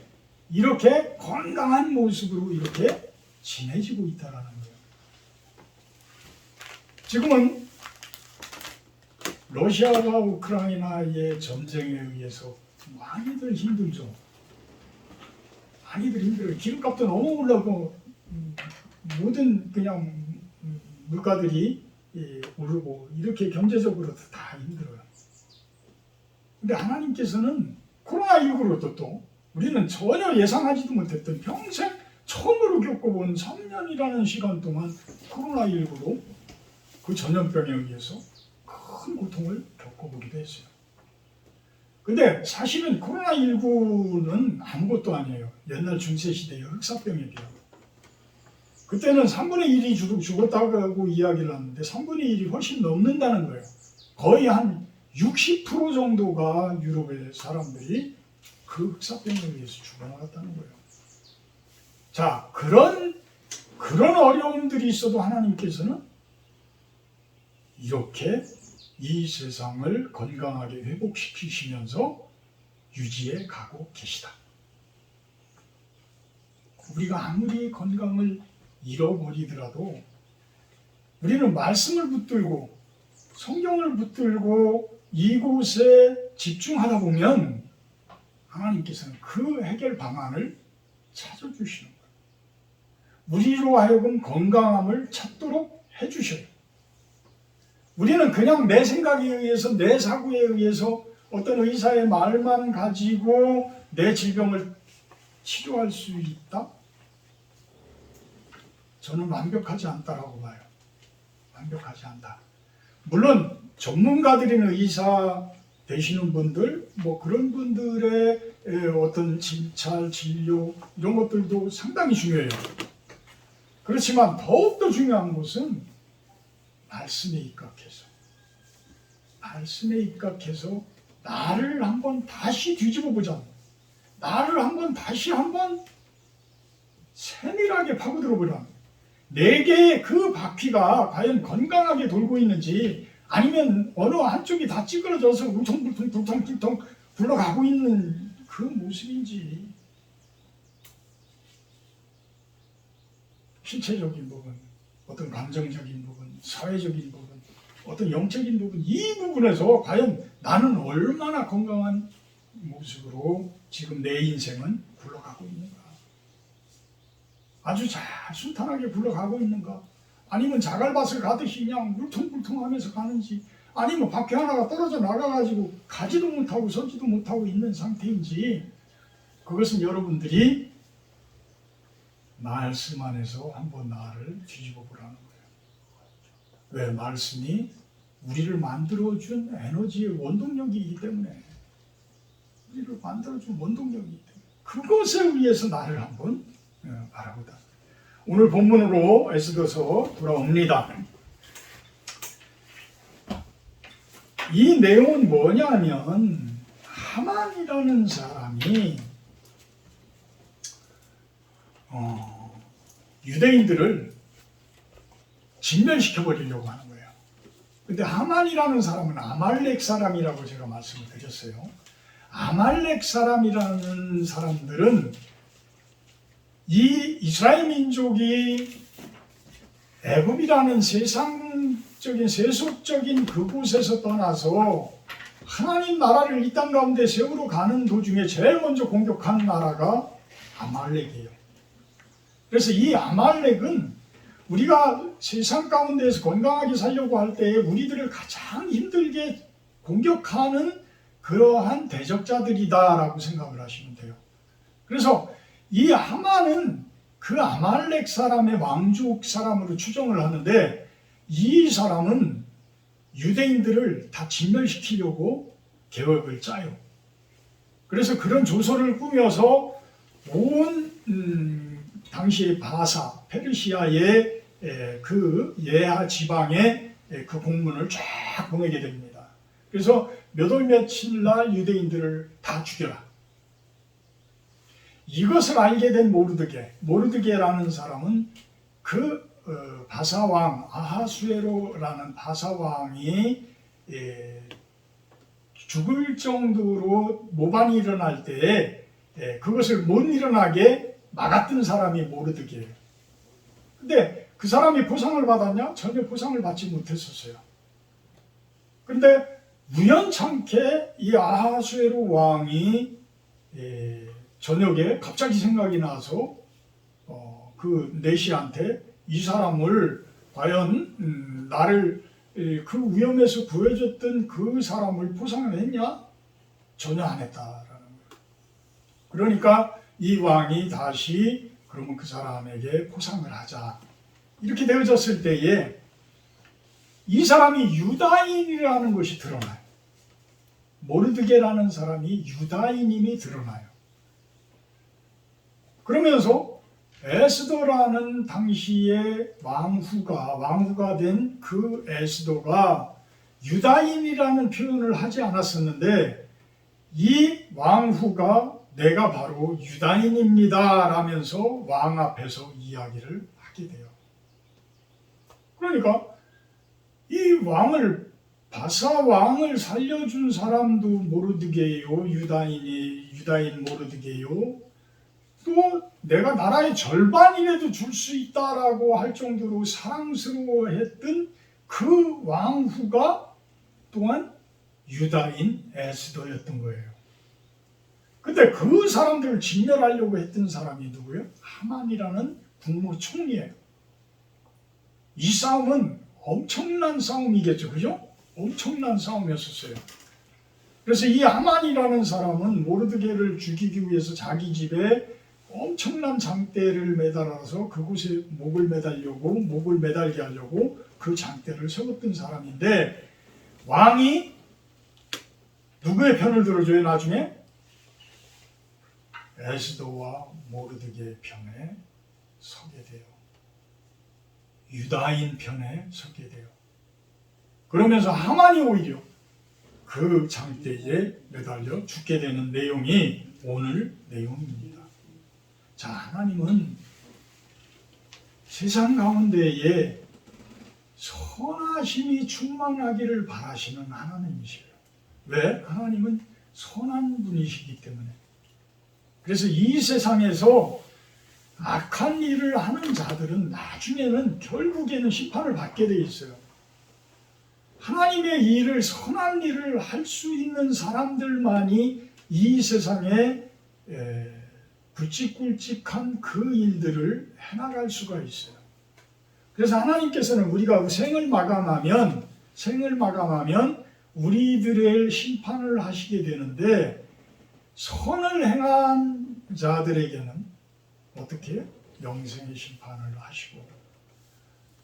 이렇게 건강한 모습으로 이렇게 지내지고 있다라는 거예요. 지금은 러시아와 우크라이나의 전쟁에 의해서 많이들 힘들죠. 많이들 힘들어요. 기름값도 너무 올라고 모든 그냥 물가들이 오르고 이렇게 경제적으로도 다 힘들어요. 근데 하나님께서는 코로나19로도 또 우리는 전혀 예상하지도 못했던 평생 처음으로 겪어본 3년이라는 시간 동안 코로나19로 그 전염병에 의해서 큰 고통을 겪어보기도 했어요. 근데 사실은 코로나19는 아무것도 아니에요. 옛날 중세시대의 흑사병에 비하면. 그때는 3분의 1이 죽었다고 이야기를 하는데 3분의 1이 훨씬 넘는다는 거예요. 거의 한 60% 정도가 유럽의 사람들이 그 흑사병에 의해서 죽어나갔다는 거예요. 자, 그런 어려움들이 있어도 하나님께서는 이렇게 이 세상을 건강하게 회복시키시면서 유지해 가고 계시다. 우리가 아무리 건강을 잃어버리더라도 우리는 말씀을 붙들고 성경을 붙들고 이곳에 집중하다 보면 하나님께서는 그 해결 방안을 찾아주시는 거예요. 우리로 하여금 건강함을 찾도록 해주셔요. 우리는 그냥 내 생각에 의해서 내 사고에 의해서 어떤 의사의 말만 가지고 내 질병을 치료할 수 있다? 저는 완벽하지 않다라고 봐요. 완벽하지 않다. 물론 전문가들인 의사 되시는 분들, 뭐 그런 분들의 어떤 진찰, 진료 이런 것들도 상당히 중요해요. 그렇지만 더욱더 중요한 것은 말씀에 입각해서 나를 한번 다시 뒤집어 보자. 나를 다시 한번 세밀하게 파고들어 보자. 내게 그 바퀴가 과연 건강하게 돌고 있는지 아니면 어느 한쪽이 다 찌그러져서 울퉁불퉁 굴러가고 있는 그 모습인지. 신체적인 부분, 어떤 감정적인 부분, 사회적인 부분, 어떤 영적인 부분, 이 부분에서 과연 나는 얼마나 건강한 모습으로 지금 내 인생은 굴러가고 있는가? 아주 잘 순탄하게 굴러가고 있는가? 아니면 자갈밭을 가듯이 그냥 울퉁불퉁하면서 가는지, 아니면 바퀴 하나가 떨어져 나가가지고 가지도 못하고 서지도 못하고 있는 상태인지, 그것은 여러분들이 말씀 안에서 한번 나를 뒤집어 보라는 거예요. 왜? 말씀이 우리를 만들어준 에너지의 원동력이기 때문에, 우리를 만들어준 원동력이기 때문에 그것에 의해서 나를 한번 바라보다. 오늘 본문으로 에스더서 돌아옵니다. 이 내용은 뭐냐면 하만이라는 사람이 유대인들을 진멸시켜 버리려고 하는 거예요. 근데 하만이라는 사람은 아말렉 사람이라고 제가 말씀을 드렸어요. 아말렉 사람이라는 사람들은 이 이스라엘 민족이 애굽이라는 세상적인 세속적인 그곳에서 떠나서 하나님 나라를 이 땅 가운데 세우러 가는 도중에 제일 먼저 공격한 나라가 아말렉이에요. 그래서 이 아말렉은 우리가 세상 가운데에서 건강하게 살려고 할 때 우리들을 가장 힘들게 공격하는 그러한 대적자들이다라고 생각을 하시면 돼요. 그래서 이 하만은 그 아말렉 사람의 왕족 사람으로 추정을 하는데, 이 사람은 유대인들을 다 진멸시키려고 계획을 짜요. 그래서 그런 조서를 꾸며서 온 당시의 바사, 페르시아의 그 예하 지방에 그 공문을 쫙 보내게 됩니다. 그래서 몇 월 며칠 날 유대인들을 다 죽여라. 이것을 알게 된 모르드게라는 사람은 그 바사왕 아하수에로라는 바사왕이 죽을 정도로 모반이 일어날 때에 그것을 못 일어나게 막았던 사람이 모르드게예요. 근데 그 사람이 보상을 받았냐? 전혀 보상을 받지 못했었어요. 근데 우연찮게 이 아하수에로 왕이 저녁에 갑자기 생각이 나서 그 내시한테 이 사람을 과연 나를 그 위험에서 구해줬던 그 사람을 포상을 했냐? 전혀 안 했다라는 거예요. 그러니까 이 왕이 다시 그러면 그 사람에게 포상을 하자. 이렇게 되어졌을 때에 이 사람이 유다인이라는 것이 드러나요. 모르드게라는 사람이 유다인임이 드러나요. 그러면서 에스더라는 당시의 왕후가 된 그 에스더가 유다인이라는 표현을 하지 않았었는데 이 왕후가 내가 바로 유다인입니다 라면서 왕 앞에서 이야기를 하게 돼요. 그러니까 이 바사 왕을 살려준 사람도 모르드게요. 유다인 모르드게요. 또 내가 나라의 절반이라도 줄 수 있다라고 할 정도로 사랑스러워했던 그 왕후가 또한 유다인 에스더였던 거예요. 근데 그 사람들을 진멸하려고 했던 사람이 누구예요? 하만이라는 국무총리예요. 이 싸움은 엄청난 싸움이겠죠. 그죠? 엄청난 싸움이었었어요. 그래서 이 하만이라는 사람은 모르드게를 죽이기 위해서 자기 집에 엄청난 장대를 매달아서 그곳에 목을 매달게 하려고 그 장대를 세웠던 사람인데 왕이 누구의 편을 들어줘요? 나중에 에스더와 모르드게 편에 서게 돼요. 유다인 편에 서게 돼요. 그러면서 하만이 오히려 그 장대에 매달려 죽게 되는 내용이 오늘 내용입니다. 자, 하나님은 세상 가운데에 선하심이 충만하기를 바라시는 하나님이시에요. 왜? 하나님은 선한 분이시기 때문에. 그래서 이 세상에서 악한 일을 하는 자들은 나중에는 결국에는 심판을 받게 돼 있어요. 하나님의 일을, 선한 일을 할 수 있는 사람들만이 이 세상에 굵직굵직한 그 일들을 해나갈 수가 있어요. 그래서 하나님께서는 우리가 생을 마감하면 우리들의 심판을 하시게 되는데 선을 행한 자들에게는 어떻게? 영생의 심판을 하시고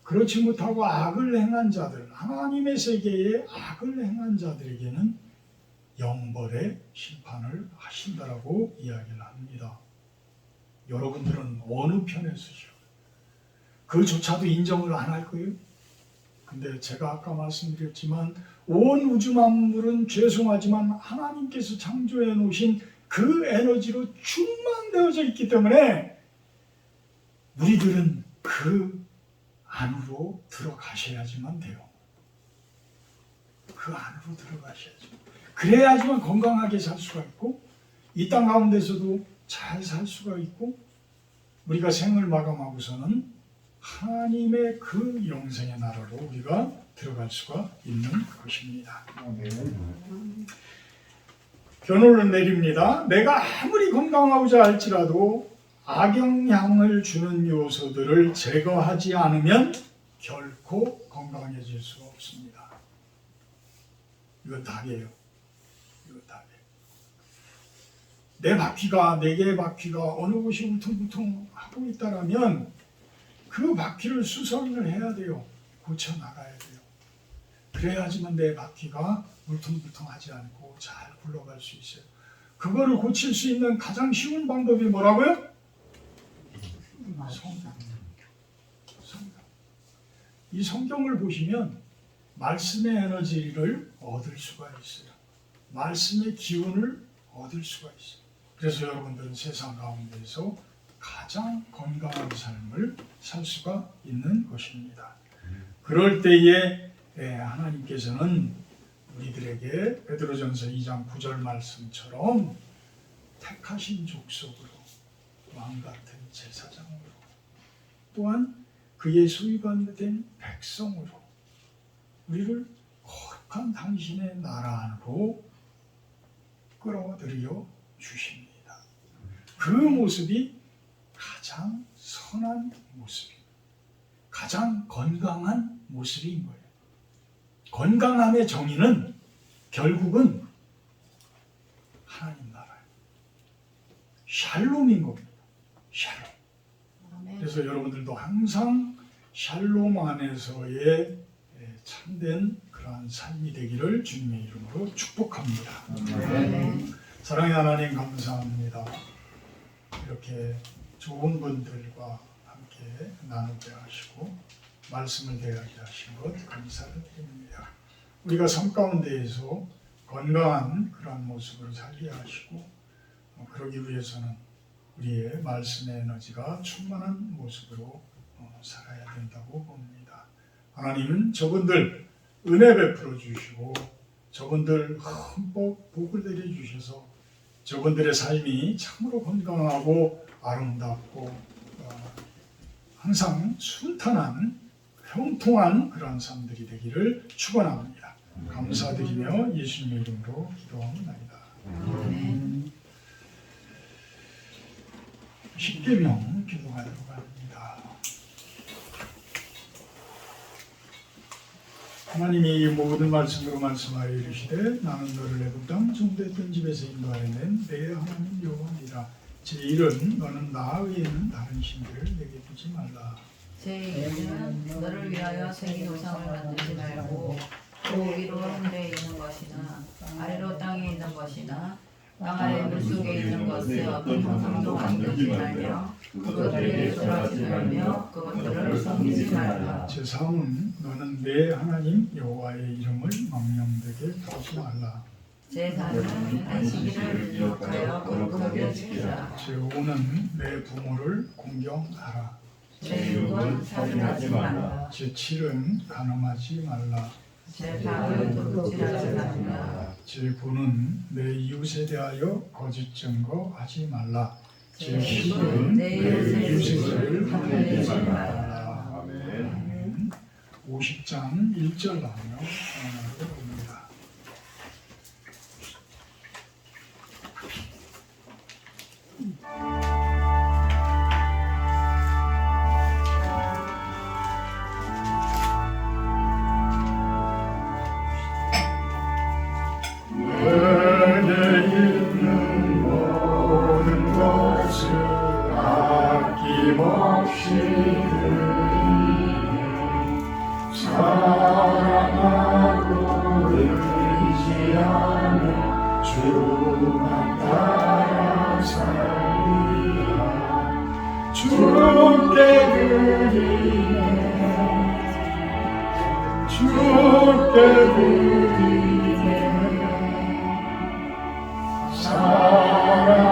그렇지 못하고 악을 행한 자들, 하나님의 세계에 악을 행한 자들에게는 영벌의 심판을 하신다라고 이야기를 합니다. 여러분들은 어느 편에 서시오? 그조차도 인정을 안 할 거예요? 근데 제가 아까 말씀드렸지만 온 우주 만물은 죄송하지만 하나님께서 창조해 놓으신 그 에너지로 충만되어져 있기 때문에 우리들은 그 안으로 들어가셔야지만 돼요. 그 안으로 들어가셔야죠. 그래야지만 건강하게 살 수가 있고 이 땅 가운데서도 잘 살 수가 있고 우리가 생을 마감하고서는 하나님의 그 영생의 나라로 우리가 들어갈 수가 있는 것입니다. 결론을 내립니다. 내가 아무리 건강하고자 할지라도 악영향을 주는 요소들을 제거하지 않으면 결코 건강해질 수가 없습니다. 이건 답이에요. 이건 답이에요. 내 개의 바퀴가 어느 곳이 울퉁불퉁하고 있다라면 그 바퀴를 수선을 해야 돼요. 고쳐나가야 돼요. 그래야지만 내 바퀴가 울퉁불퉁하지 않고 잘 굴러갈 수 있어요. 그거를 고칠 수 있는 가장 쉬운 방법이 뭐라고요? 성경. 이 성경을 보시면 말씀의 에너지를 얻을 수가 있어요. 말씀의 기운을 얻을 수가 있어요. 그래서 여러분들은 세상 가운데서 가장 건강한 삶을 살 수가 있는 것입니다. 그럴 때에 하나님께서는 우리들에게 베드로전서 2장 9절 말씀처럼 택하신 족속으로 왕같은 제사장으로 또한 그의 소유가 된 백성으로 우리를 거룩한 당신의 나라 안으로 끌어들여 주십니다. 그 모습이 가장 선한 모습입니다. 가장 건강한 모습인 거예요. 건강함의 정의는 결국은 하나님 나라예요. 샬롬인 겁니다. 샬롬. 그래서 여러분들도 항상 샬롬 안에서의 참된 그러한 삶이 되기를 주님의 이름으로 축복합니다. 사랑의 하나님 감사합니다. 이렇게 좋은 분들과 함께 나누게 하시고 말씀을 대하게 하신 것 감사를 드립니다. 우리가 삶 가운데에서 건강한 그러한 모습을 살게 하시고 그러기 위해서는 우리의 말씀의 에너지가 충만한 모습으로 살아야 된다고 봅니다. 하나님은 저분들 은혜 베풀어 주시고 저분들 흠뻑 복을 내려 주셔서 저분들의 삶이 참으로 건강하고 아름답고 항상 순탄한 형통한 그런 삶들이 되기를 축원합니다. 감사드리며 예수님의 이름으로 기도합니다. 십계명 기도하도록 합니다. 하나님이 이 모든 말씀으로 말씀하여 이르시되 나는 너를 애굽 땅 정도했던 집에서 인도하여낸 내 하나님 여호와니라. 제 일은 너는 나 외에는 다른 신들을 내게 두지 말라. 제 일은 너를 위하여 새긴 우상을 만들지 말고 그 위로 하늘에 있는 것이나 아래로 땅에 있는 것이나 땅 아래 물속에 있는 것에 어떤 형상도 만들지 말며 그것들에게 절하지 말며 그것들을 섬기지 말라. 제3은 너는 내 하나님 여호와의 이름을 망령되게 하지 말라. 제4는 안식일을 기억하여 거룩하게 지키라. 제5는 내 부모를 공경하라. 제6은 살인하지 말라. 제7은 간음하지 말라. 제8은 도둑질하지 말라. 제9는 내 이웃에 대하여 거짓 증거하지 말라. 제10은 내 이웃의 죄를 탐내지 하지 말라. 말라. 아멘. 50장 1절 하며 하나님을 봅니다.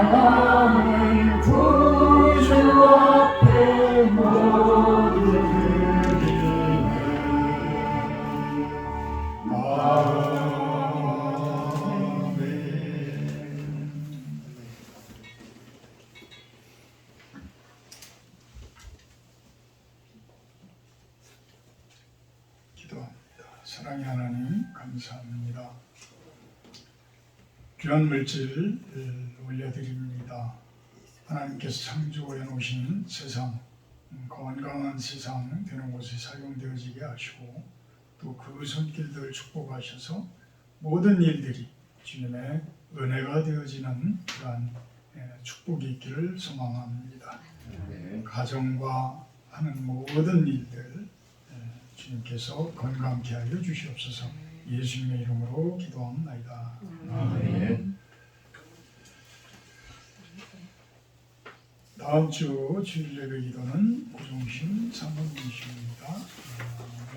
사랑하는 구주 앞에 모두 드리네. 아멘. 기도합니다. 사랑의 하나님 감사합니다. 귀한 물질 올려드립니다. 하나님께서 창조해 놓으신 세상, 건강한 세상 되는 곳에 사용되어지게 하시고 또 그 손길들 축복하셔서 모든 일들이 주님의 은혜가 되어지는 그러한 축복이 있기를 소망합니다. 가정과 하는 모든 일들 주님께서 건강케 하여 주시옵소서. 예수님의 이름으로 기도합니다. 아멘. 다음 주 주일 예배 기도는 고종신 장로님이십니다.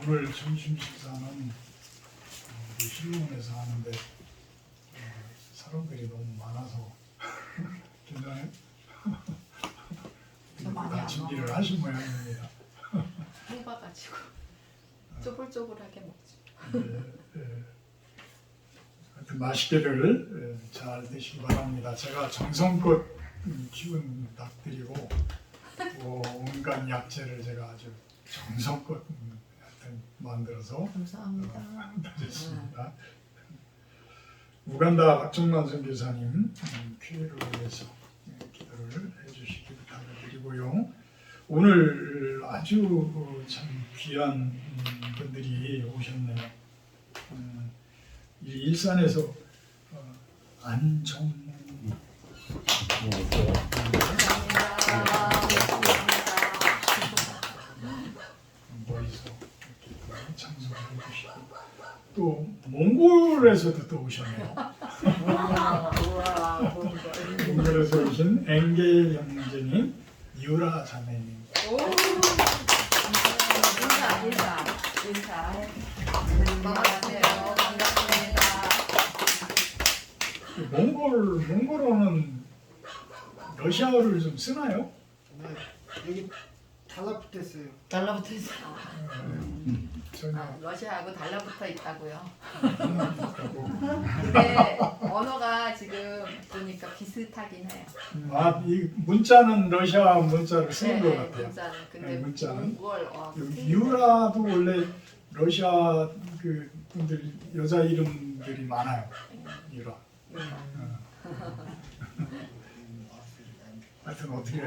오늘 점심 식사는 우리 실로원에서 하는데 사람들이 너무 많아서 괜찮아요? 다 준비를 하신 모양입니다. 해봐가지고 쪼글쪼글하게 먹죠. 하여튼 맛있게들 잘 드시기 바랍니다. 제가 정성껏 키운 닭들이고 또 온갖 약재를 제가 아주 정성껏 하여튼 만들어서 감사합니다. 드렸습니다. 우간다 박정만 선교사님 피해를 위해서 기도를 해주시기 부탁드리고요. 오늘 아주 참 귀한 분들이 오셨네요. 이 일산에서 안정문 멀리서 이렇게 참석을 해주시고 또 몽골에서도 또 오셨네요. 우와, 몽골에서 오신 엥게 형제님, 유라 자매님. 인사. 반갑세요. 반갑습니다. 몽골어는 러시아어를 좀 쓰나요? 네, 여기 달라붙었어요. 달라붙어 있어. 전혀 러시아하고 달라붙어 있다고요. 없고. 근데 언어가 지금 보니까 비슷하긴 해요. 이 문자는 러시아 문자를 쓰는 것 같아요. 문자는. 근데 네, 문자는. 몽골 유라도 원래 러시아 그 분들 여자 이름들이 많아요. 유라. 하여튼 어떻게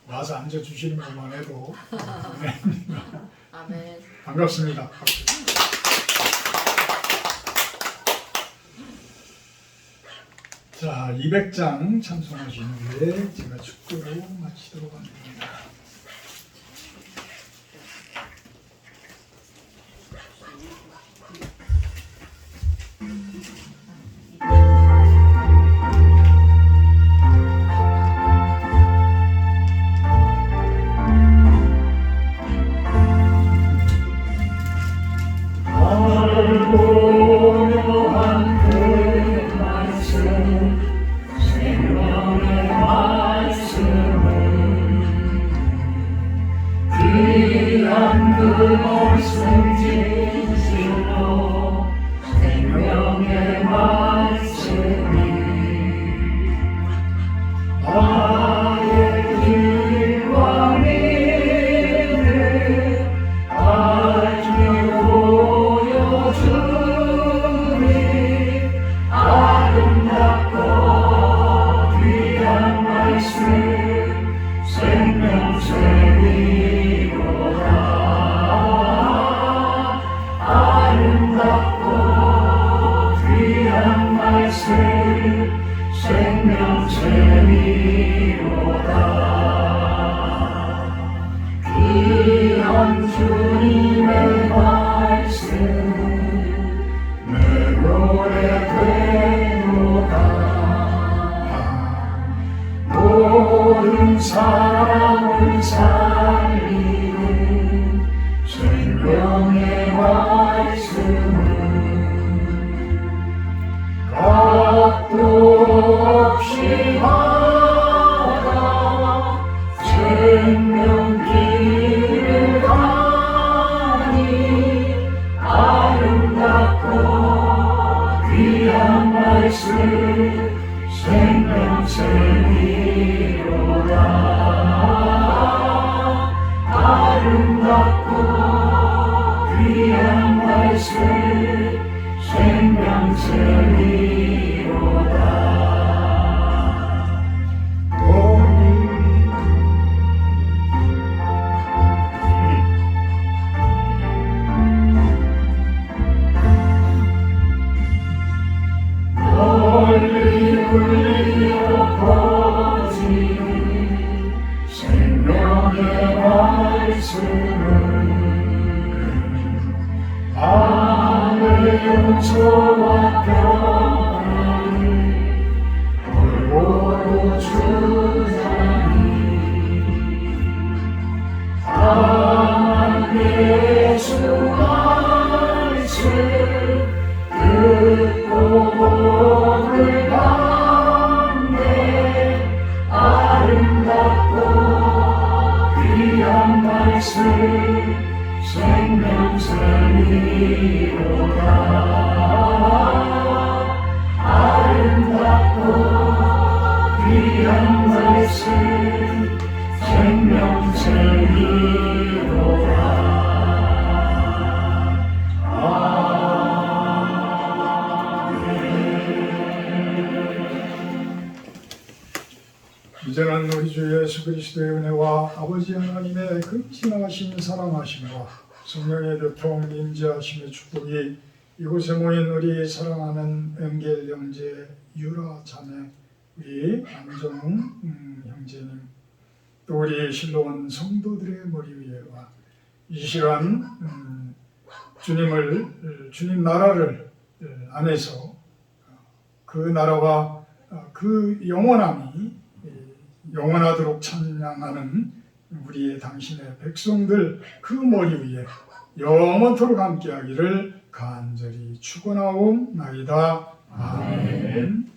와서 앉아 주시는 것만 해도 네. 아멘. 반갑습니다. 자, 200장 찬송하신 후에 제가 축도로 마치도록 하겠습니다. 사람을 살리는 생명의 말씀은 값도 없이 받아 생명길을 가니 아름답고 귀한 말씀 생명샘이로다. 아름답고 귀한 말씀 생명샘이로다. 널리 울리고 퍼지는 생명의 말씀은 하늘의 용서와 평안을 얼굴 주자니 내 주 말씀 듣고 복을 받네 아름답고 귀한 말씀 생명샘이로다 아름답고 귀한 말씀 생명샘이로다 이제는 우리 주 예수 그리스도의 은혜와 아버지 하나님의 극진하신 사랑하심과 성령의 교통 임재하심의 축복이 이곳에 모인 우리 사랑하는 은겔 형제, 유라 자매, 우리 안정웅 형제님, 또 우리 실로원 성도들의 머리 위에와 이 시간 주님 나라를 안에서 그 나라와 그 영원함이 영원하도록 찬양하는 우리의 당신의 백성들 그 머리 위에 영원토록 함께하기를 간절히 축원하옵나이다. 아멘.